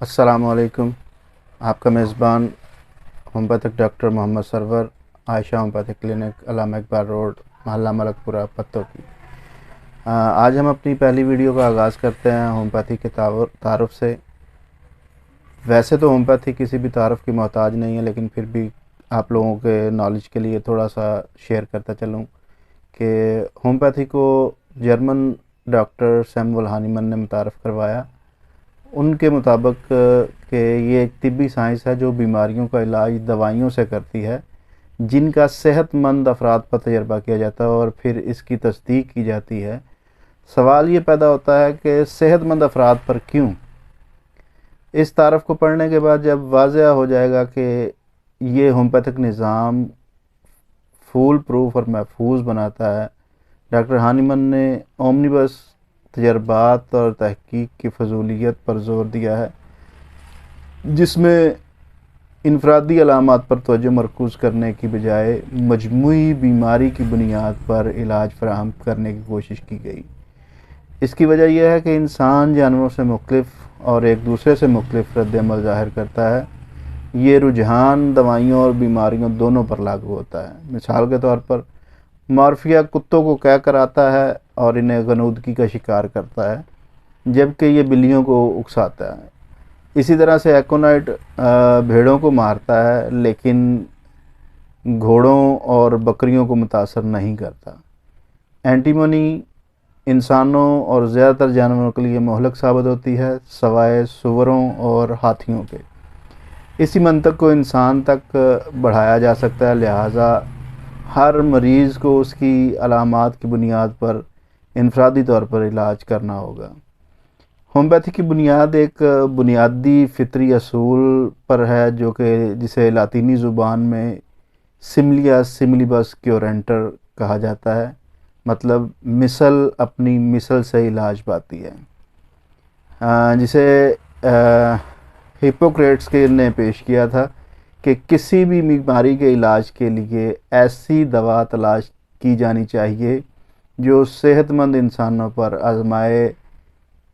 अस्सलामुअलैकुम। आपका मेज़बान homeopathic doctor Mohammad Sarwar, Ayesha homeopathic clinic, Allama Iqbal road, मोहल्ला मलकपुरा, पत्तों की। आज हम अपनी पहली वीडियो का आगाज़ करते हैं होम्योपैथी के तारुफ से। वैसे तो होम्योपैथी किसी भी तारुफ की मोहताज नहीं है, लेकिन फिर भी आप लोगों के नॉलेज के लिए थोड़ा सा शेयर करता चलूँ कि होम्योपैथी को जर्मन डॉक्टर सैमुअल हानीमन ने मुतारफ़ करवाया। उनके मुताबिक कि ये एक तिब्बी साइंस है जो बीमारियों का इलाज दवाइयों से करती है, जिनका सेहतमंद अफराद पर तजर्बा किया जाता है और फिर इसकी तस्दीक की जाती है। सवाल ये पैदा होता है कि सेहतमंद अफराद पर क्यों? इस तारफ़ को पढ़ने के बाद जब वाज़ह हो जाएगा कि ये होम्योपैथिक निज़ाम फूल प्रूफ और महफूज बनाता है, डॉक्टर हानीमन ने ओमनिबस तजर्बात और तहकीक की फजूलियत पर ज़ोर दिया है, जिसमें इनफरादी अलामात पर तवज्जो मरकूज़ करने की बजाय मजमूई बीमारी की बुनियाद पर इलाज फराहम करने की कोशिश की गई। इसकी वजह यह है कि इंसान जानवरों से मुख्तलिफ और एक दूसरे से मुख्तलिफ रद्द-ए-अमल ज़ाहिर करता है। ये रुझान दवाइयों और बीमारियों दोनों पर लागू होता है। मिसाल के तौर पर मॉर्फिया कुत्तों को कह कर आता है और इन्हें गनूदगी का शिकार करता है, जबकि ये बिल्लियों को उकसाता है। इसी तरह से एकोनाइट भेड़ों को मारता है, लेकिन घोड़ों और बकरियों को मुतासर नहीं करता। एंटीमनी इंसानों और ज़्यादातर जानवरों के लिए मोहलक साबित होती है, सवाए सूअरों और हाथियों के। इसी मंतक को इंसान तक बढ़ाया जा सकता है, लिहाजा हर मरीज़ को उसकी अलामात की बुनियाद पर इनफरादी तौर पर इलाज करना होगा। होम्योपैथी की बुनियाद एक बुनियादी फ़ितरी असूल पर है, जो कि जिसे लातीनी ज़ुबान में सिमिलिया सिमिलिबस क्योरेंटर कहा जाता है, मतलब मिसल अपनी मिसल से इलाज पाती है, जिसे हिप्पोक्रेट्स के ने पेश किया था कि किसी भी बीमारी के इलाज के लिए ऐसी दवा तलाश की जानी चाहिए जो सेहतमंद इंसानों पर आजमाए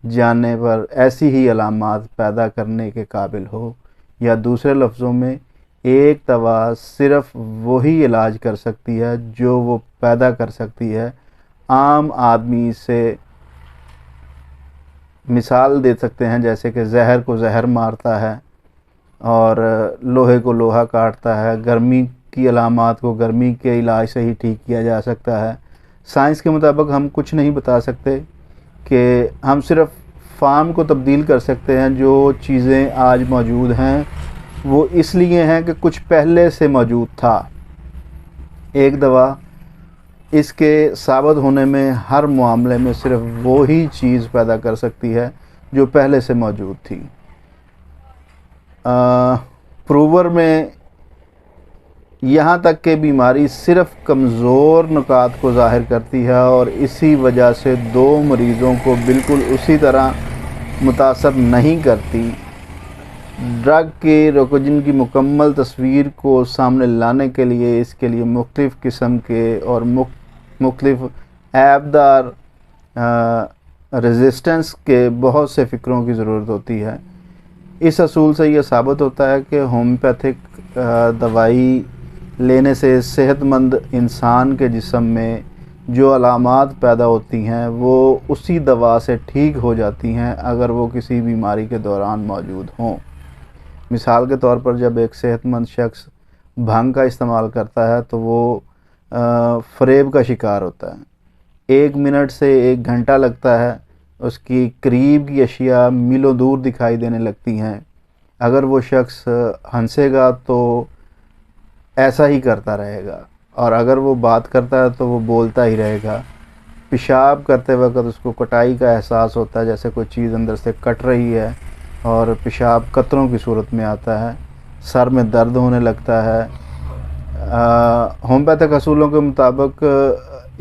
जाने पर ऐसी ही अलामात पैदा करने के काबिल हो, या दूसरे लफ्ज़ों में एक दवा सिर्फ़ वही इलाज कर सकती है जो वो पैदा कर सकती है। आम आदमी से मिसाल दे सकते हैं, जैसे कि जहर को जहर मारता है और लोहे को लोहा काटता है। गर्मी की अलामात को गर्मी के इलाज से ही ठीक किया जा सकता है। साइंस के मुताबिक हम कुछ नहीं बता सकते कि हम सिर्फ फार्म को तब्दील कर सकते हैं। जो चीज़ें आज मौजूद हैं वो इसलिए हैं कि कुछ पहले से मौजूद था। एक दवा इसके साबित होने में हर मामले में सिर्फ वो ही चीज़ पैदा कर सकती है जो पहले से मौजूद थी। प्रूवर में यहाँ तक कि बीमारी सिर्फ कमज़ोर नुकात को ज़ाहिर करती है और इसी वजह से दो मरीज़ों को बिल्कुल उसी तरह मुतासर नहीं करती। ड्रग के रोकोजिन की मुकम्मल तस्वीर को सामने लाने के लिए इसके लिए मुख्तलिफ़ किस्म के और मुख्तलिफ़ ऐबदार रेजिस्टेंस के बहुत से फ़िक्रों की ज़रूरत होती है। इस असूल से यह साबित होता है कि होम्योपैथिक दवाई लेने से सेहतमंद इंसान के जिस्म में जो अलामात पैदा होती हैं वो उसी दवा से ठीक हो जाती हैं अगर वो किसी बीमारी के दौरान मौजूद हों। मिसाल के तौर पर जब एक सेहतमंद शख्स भांग का इस्तेमाल करता है तो वो फ़रेब का शिकार होता है। 1 मिनट से 1 घंटा लगता है, उसकी करीब की अशिया मीलों दूर दिखाई देने लगती हैं। अगर वो शख्स हंसेगा तो ऐसा ही करता रहेगा, और अगर वो बात करता है तो वो बोलता ही रहेगा। पेशाब करते वक्त उसको कटाई का एहसास होता है, जैसे कोई चीज़ अंदर से कट रही है और पेशाब कतरों की सूरत में आता है। सर में दर्द होने लगता है। होम्योपैथिक असूलों के मुताबिक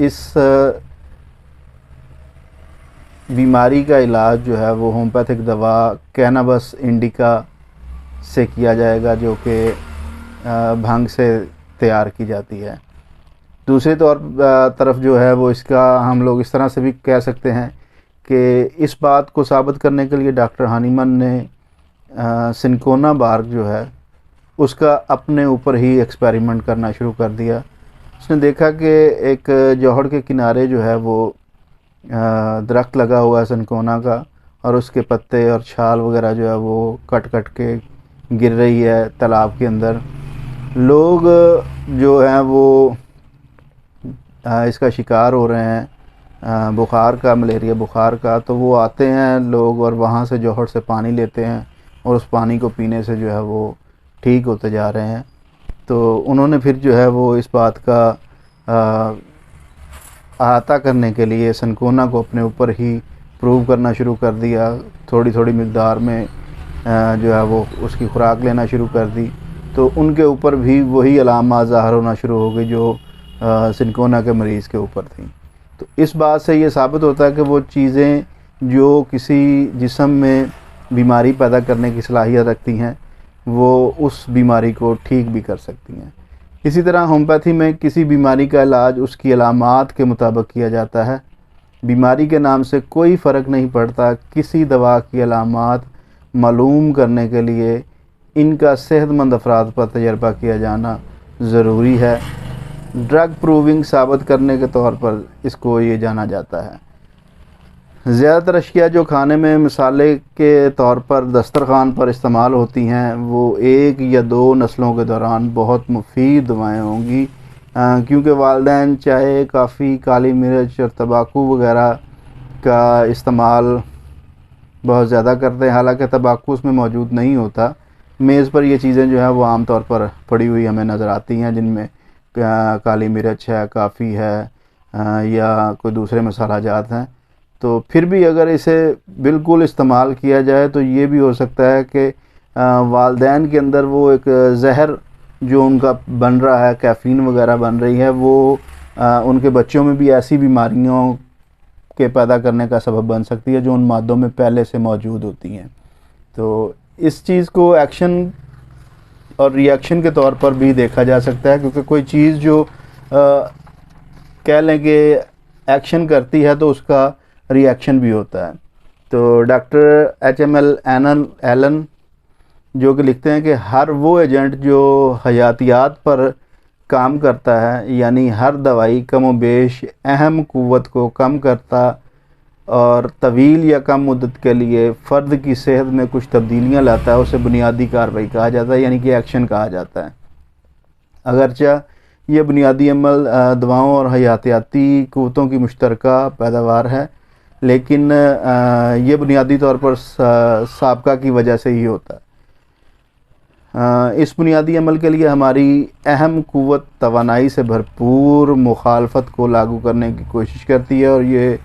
इस बीमारी का इलाज जो है वो होम्योपैथिक दवा कैनाबस इंडिका से किया जाएगा, जो कि भांग से तैयार की जाती है। दूसरी तरफ जो है वो इसका हम लोग इस तरह से भी कह सकते हैं कि इस बात को साबित करने के लिए डॉक्टर हानीमन ने सिनकोना बार्क जो है उसका अपने ऊपर ही एक्सपेरिमेंट करना शुरू कर दिया। उसने देखा कि एक जौहड़ के किनारे जो है वो दरख्त लगा हुआ है सिनकोना का, और उसके पत्ते और छाल वगैरह जो है वो कट कट के गिर रही है तालाब के अंदर। लोग जो हैं वो इसका शिकार हो रहे हैं, बुखार का, मलेरिया बुखार का। तो वो आते हैं लोग और वहाँ से जौहड़ से पानी लेते हैं और उस पानी को पीने से जो है वो ठीक होते जा रहे हैं। तो उन्होंने फिर जो है वो इस बात का अहाता करने के लिए सिनकोना को अपने ऊपर ही प्रूव करना शुरू कर दिया। थोड़ी थोड़ी मिक़दार में जो है वो उसकी खुराक लेना शुरू कर दी। तो उनके ऊपर भी वही अलामात ज़ाहिर होना शुरू हो गई जो सिनकोना के मरीज़ के ऊपर थी। तो इस बात से ये साबित होता है कि वो चीज़ें जो किसी जिस्म में बीमारी पैदा करने की सलाहियत रखती हैं वो उस बीमारी को ठीक भी कर सकती हैं। इसी तरह होम्योपैथी में किसी बीमारी का इलाज उसकी अलामात के मुताबिक किया जाता है। बीमारी के नाम से कोई फ़र्क नहीं पड़ता, किसी दवा की अलामात मालूम करने के लिए इनका सेहतमंद अफराद पर तजर्बा किया जाना ज़रूरी है। ड्रग प्रूविंग साबित करने के तौर पर इसको ये जाना जाता है। ज़्यादातर अशिया जो खाने में मसाले के तौर पर दस्तरखान पर इस्तेमाल होती हैं वो 1 या 2 नस्लों के दौरान बहुत मुफीद दवाएँ होंगी, क्योंकि वालिदैन चाय, काफ़ी, काली मिर्च और तंबाकू वगैरह का इस्तेमाल बहुत ज़्यादा करते हैं। हालांकि तंबाकू उसमें मौजूद नहीं होता। मेज़ पर ये चीज़ें जो है वो आम तौर पर पड़ी हुई हमें नज़र आती हैं, जिनमें काली मिर्च है, काफ़ी है, या कोई दूसरे मसाला जात हैं। तो फिर भी अगर इसे बिल्कुल इस्तेमाल किया जाए तो ये भी हो सकता है कि वालिदैन के अंदर वो एक जहर जो उनका बन रहा है, कैफ़ीन वगैरह बन रही है, वो उनके बच्चों में भी ऐसी बीमारियों के पैदा करने का सबब बन सकती है जो उन मादों में पहले से मौजूद होती हैं। तो इस चीज़ को एक्शन और रिएक्शन के तौर पर भी देखा जा सकता है, क्योंकि कोई चीज़ जो कह लें कि एक्शन करती है तो उसका रिएक्शन भी होता है। तो डॉक्टर HML एलन जो कि लिखते हैं कि हर वो एजेंट जो हयातियात पर काम करता है, यानी हर दवाई कम बेश अहम क़ुव्वत को कम करता और तवील या कम मुद्दत के लिए फ़र्द की सेहत में कुछ तब्दीलियाँ लाता है, उसे बुनियादी कार्रवाई कहा जाता है, यानी कि एक्शन कहा जाता है। अगरचा ये बुनियादी अमल दवाओं और हयातियाती क़ुव्वतों की मुश्तरका पैदावार है, लेकिन ये बुनियादी तौर पर साबका की वजह से ही होता है। इस बुनियादी अमल के लिए हमारी अहम क़ुव्वत तवानाई से भरपूर मुखालफत को लागू करने की कोशिश करती है, और ये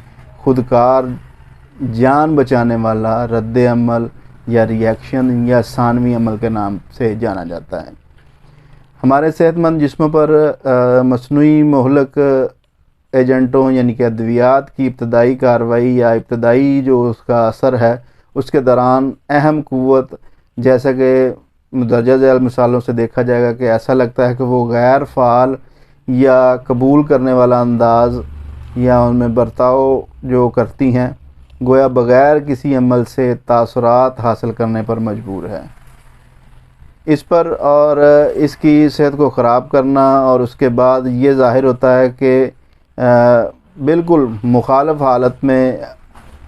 खुदकार जान बचाने वाला रद्द अमल या रिएक्शन या सानवी अमल के नाम से जाना जाता है। हमारे सेहतमंद जिस्मों पर मसनूई मोहलक एजेंटों यानी कि अद्वियात की इब्तदाई कार्रवाई या इब्तदाई जो उसका असर है उसके दौरान अहम क़ुव्वत, जैसा कि मुदर्रजा झैल मिसालों से देखा जाएगा कि ऐसा लगता है कि वो गैर फ़ाल या कबूल करने वाला अंदाज़ या उनमें बर्ताव जो करती हैं, गोया बग़ैर किसी अमल से तासुरात हासिल करने पर मजबूर है। इस पर और इसकी सेहत को ख़राब करना, और उसके बाद ये ज़ाहिर होता है कि बिल्कुल मुखालफ हालत में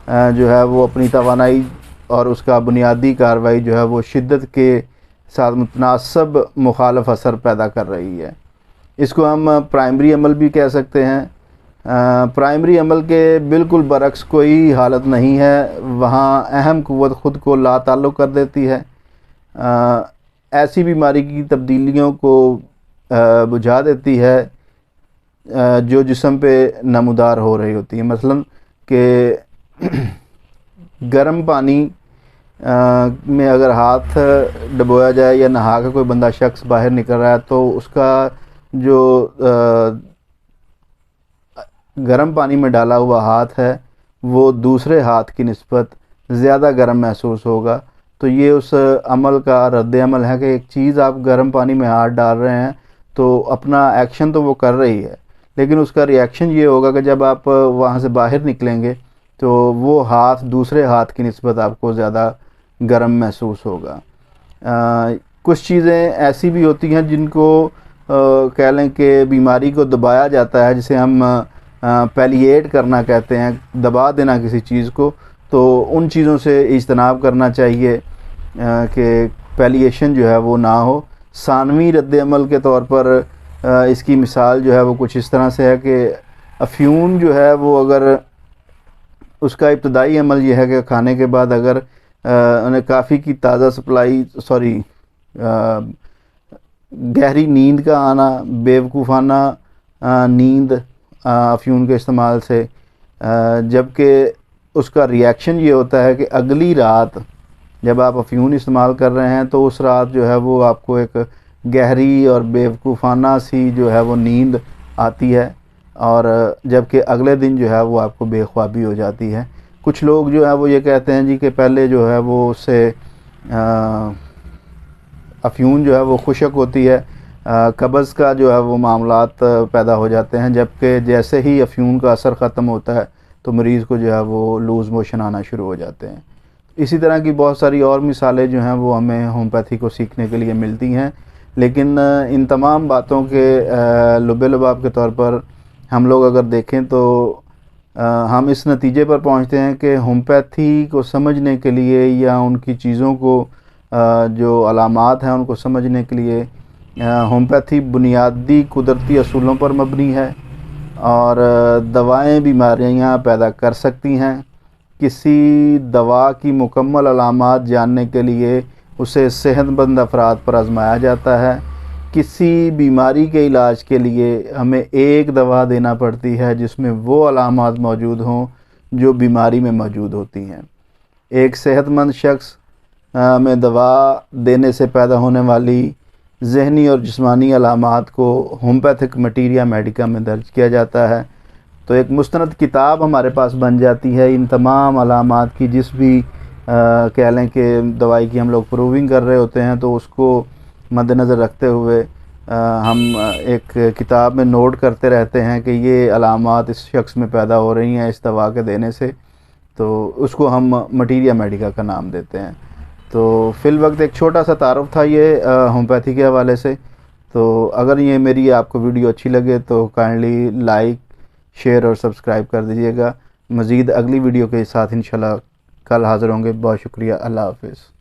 जो है वो अपनी तवानाई और उसका बुनियादी कार्रवाई जो है वो शिद्दत के साथ मुतनासब मुखालफ असर पैदा कर रही है। इसको हम प्राइमरी अमल भी कह सकते हैं। प्राइमरी अमल के बिल्कुल बरक्स कोई हालत नहीं है, वहाँ अहम क़ुव्वत ख़ुद को लाताल्लुक़ कर देती है, ऐसी बीमारी की तब्दीलियों को बुझा देती है जो जिस्म पे नमूदार हो रही होती है। मसलन कि गर्म पानी में अगर हाथ डुबोया जाए या नहा के कोई बंदा शख्स बाहर निकल रहा है तो उसका जो गर्म पानी में डाला हुआ हाथ है वो दूसरे हाथ की निस्बत ज़्यादा गर्म महसूस होगा। तो ये उस अमल का रद्द अमल है कि एक चीज़ आप गर्म पानी में हाथ डाल रहे हैं तो अपना एक्शन तो वो कर रही है, लेकिन उसका रिएक्शन ये होगा कि जब आप वहाँ से बाहर निकलेंगे तो वो हाथ दूसरे हाथ की निस्बत आपको ज़्यादा गर्म महसूस होगा। कुछ चीज़ें ऐसी भी होती हैं जिनको कह लें कि बीमारी को दबाया जाता है, जिसे हम पैलिएट करना कहते हैं, दबा देना किसी चीज़ को। तो उन चीज़ों से इज्तनाब करना चाहिए कि पैलिएशन जो है वो ना हो। सानवी रद्द-ए-अमल के तौर पर इसकी मिसाल जो है वो कुछ इस तरह से है कि अफ्यून जो है वो अगर उसका इब्तदाई अमल ये है कि खाने के बाद अगर उन्हें काफ़ी की ताज़ा सप्लाई गहरी नींद का आना, बेवकूफ़ाना नींद अफ्यून के इस्तेमाल से, जबकि उसका रिएक्शन ये होता है कि अगली रात जब आप अफ्यून इस्तेमाल कर रहे हैं तो उस रात जो है वो आपको एक गहरी और बेवकूफ़ाना सी जो है वो नींद आती है, और जबकि अगले दिन जो है वो आपको बेख्वाबी हो जाती है। कुछ लोग जो है वो ये कहते हैं जी कि पहले जो है वो उससे अफ्यून जो है वो खुशक होती है, कब्ज़ का जो है वो मामलात पैदा हो जाते हैं, जबकि जैसे ही अफ्यून का असर ख़त्म होता है तो मरीज़ को जो है वो लूज़ मोशन आना शुरू हो जाते हैं। इसी तरह की बहुत सारी और मिसालें जो हैं वो हमें होम्योपैथी को सीखने के लिए मिलती हैं। लेकिन इन तमाम बातों के लुब-ए-लुबाब के तौर पर हम लोग अगर देखें तो हम इस नतीजे पर पहुंचते हैं कि होम्योपैथी को समझने के लिए या उनकी चीज़ों को जो अलामात हैं उनको समझने के लिए होम्योपैथी बुनियादी कुदरती असूलों पर मबनी है, और दवाएं बीमारियां पैदा कर सकती हैं। किसी दवा की मुकम्मल अलामात जानने के लिए उसे सेहतमंद अफराद पर आजमाया जाता है। किसी बीमारी के इलाज के लिए हमें एक दवा देना पड़ती है जिसमें वो अलामात मौजूद हों जो बीमारी में मौजूद होती हैं। एक सेहतमंद शख्स में दवा देने से पैदा होने वाली ज़हनी और जिस्मानी अलामात को होम्योपैथिक मटीरिया मेडिका में दर्ज किया जाता है। तो एक मुस्तनद किताब हमारे पास बन जाती है इन तमाम अलामात की, जिस भी कह लें कि दवाई की हम लोग प्रूविंग कर रहे होते हैं, तो उसको मद्देनज़र रखते हुए हम एक किताब में नोट करते रहते हैं कि ये अलामात इस शख्स में पैदा हो रही हैं इस दवा के देने से, तो उसको हम मटीरिया मेडिका का नाम देते हैं। तो फ़िल वक्त एक छोटा सा तारुफ था ये होम्योपैथी के हवाले से। तो अगर ये मेरी आपको वीडियो अच्छी लगे तो काइंडली लाइक, शेयर और सब्सक्राइब कर दीजिएगा। मज़ीद अगली वीडियो के साथ इंशाल्लाह कल हाज़िर होंगे। बहुत शुक्रिया। अल्लाह हाफ़िज़।